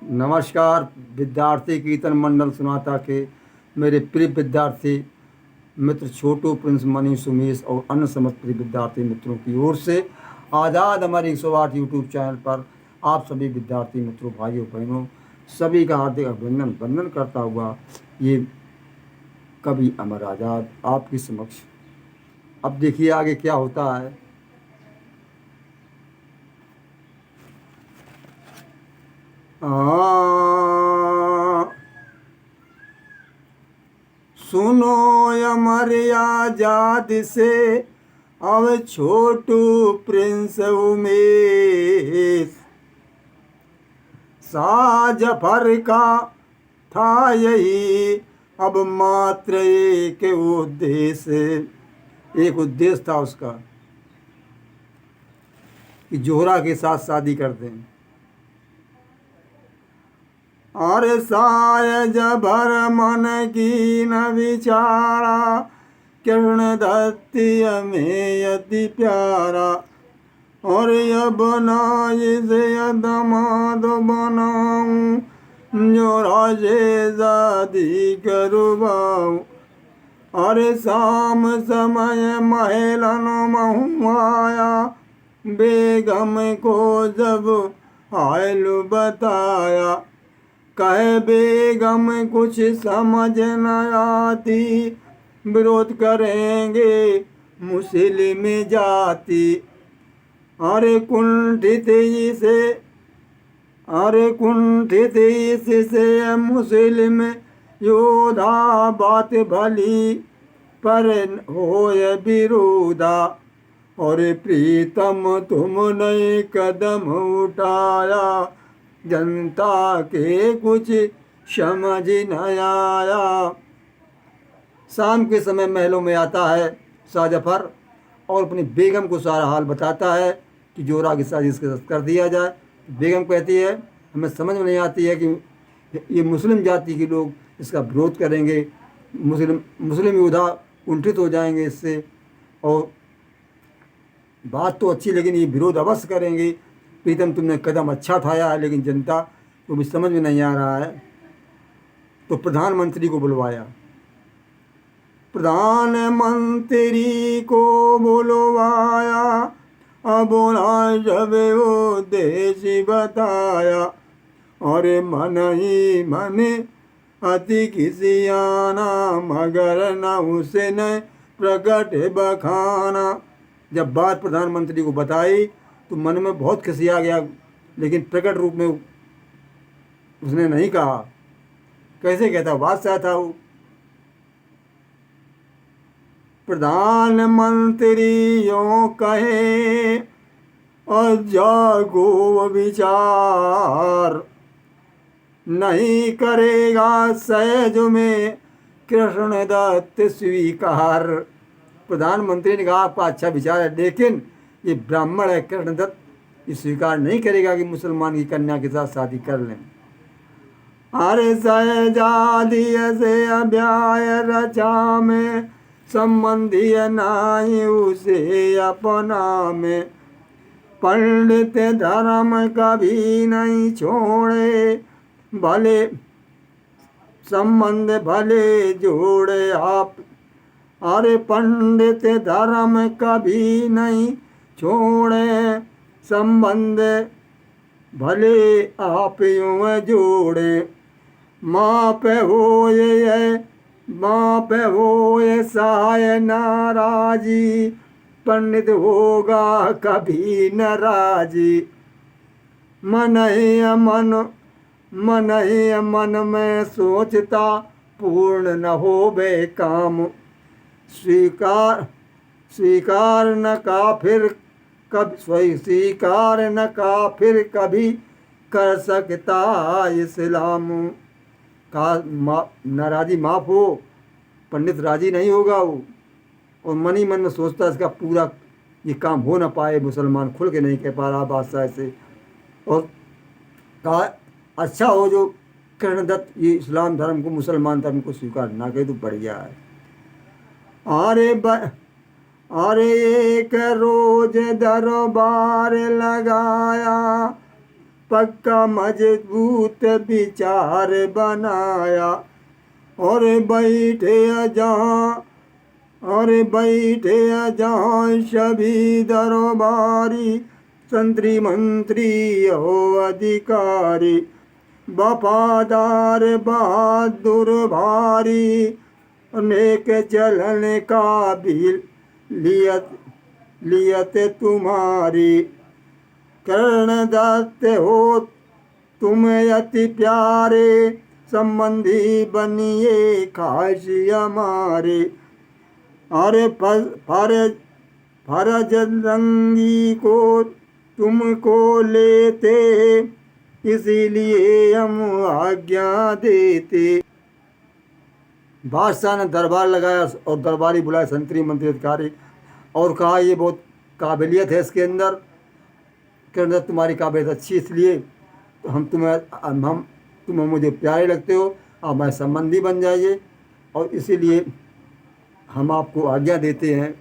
नमस्कार विद्यार्थी कीर्तन मंडल सुनाता के मेरे प्रिय विद्यार्थी मित्र छोटू प्रिंस मनीष उमेश और अन्य समस्त प्रिय विद्यार्थी मित्रों की ओर से आज़ाद हमारी 108 यूट्यूब चैनल पर आप सभी विद्यार्थी मित्रों भाइयों बहनों सभी का हार्दिक अभिनंदन वंदन करता हुआ ये कवि अमर आज़ाद आपके समक्ष। अब देखिए आगे क्या होता है। सुनो अमर आजाद से अब छोटू प्रिंस उमेश, शाहजफर का था यही अब मात्र एक उद्देश्य। एक उद्देश्य था उसका कि जोहरा के साथ शादी कर दें। और शाहजफर मन की न विचारा, कृष्ण दत्ती में अति प्यारा। और अब ना इसे दमाद बनाऊं, जो राजे शादी करवाऊं। और शाम समय महलन महू आया, बेगम को जब हाल बताया। कहे बेगम कुछ समझ न आती, विरोध करेंगे मुस्लिम जाति। अरे कुंठित इससे मुस्लिम योधा, बात भली पर होय विरोधा। और प्रीतम तुमने कदम उठाया, जनता के कुछ समझ न आया। शाम के समय महलों में आता है शाहजफर और अपनी बेगम को सारा हाल बताता है कि जोहरा की शादी इसके साथ कर दिया जाए। बेगम कहती है हमें समझ में नहीं आती है कि ये मुस्लिम जाति के लोग इसका विरोध करेंगे, मुस्लिम योद्धा कुंठित हो जाएंगे इससे, और बात तो अच्छी लेकिन ये विरोध अवश्य करेंगे। प्रीतम तुमने कदम अच्छा उठाया है लेकिन जनता को भी समझ में नहीं आ रहा है। तो प्रधानमंत्री को बुलवाया। प्रधानमंत्री को बुलवाया, अब बोला जब वो देश बताया। और मन ही मन अति किसियाना, मगर न उसे न प्रकट बखाना। जब बात प्रधानमंत्री को बताई तो मन में बहुत खिसिया गया, लेकिन प्रकट रूप में उसने नहीं कहा। कैसे कहता, बादशाह था वो। प्रधानमंत्री यों कहे और जागो विचार, नहीं करेगा सहज में कृष्ण दत्त स्वीकार। प्रधानमंत्री ने कहा आपका अच्छा विचार है, लेकिन ये ब्राह्मण है कृष्ण दत्त, ये स्वीकार नहीं करेगा कि मुसलमान की कन्या के साथ शादी कर लें। अरे सहजादी से अभ्याय रचा में, संबंधी नाई उसे अपना में। पंडित धर्म कभी नहीं छोड़े, भले संबंध भले जोड़े आप। अरे पंडित धर्म कभी नहीं छोड़े, संबंध भले आप यूं जोड़े। माँ पे होए साय नाराजी, पंडित होगा कभी नाराजी। मन ही मन में सोचता, पूर्ण न हो बे काम। स्वीकार न फिर कभी कर सकता इस्लाम। कहा नाराजी माफ़ हो, पंडित राजी नहीं होगा वो, और मन ही मन में सोचता इसका पूरा ये काम हो ना पाए। मुसलमान खुल के नहीं कह पा रहा बादशाह से, और कहा अच्छा हो जो कृष्ण दत्त ये इस्लाम धर्म को, मुसलमान धर्म को स्वीकार ना करे तो बढ़िया है। अरे एक रोज दरबार लगाया, पक्का मजबूत विचार बनाया। और बैठे जहाँ सभी दरबारी, संतरी मंत्री हो अधिकारी, वफादार बहादुर भारी, नेक चलन काबिल लियत तुम्हारी। कर्णदत्त हो तुम अति प्यारे, संबंधी बनिए खास हमारे। अरे फरज रंगी को तुमको लेते, इसीलिए हम आज्ञा देते। बादशाह ने दरबार लगाया और दरबारी बुलाए संतरी मंत्री अधिकारी और कहा ये बहुत काबिलियत है इसके अंदर, के अंदर तुम्हारी काबिलियत अच्छी, इसलिए तुम मुझे प्यारे लगते हो, आप हमारे संबंधी बन जाइए और इसीलिए हम आपको आज्ञा देते हैं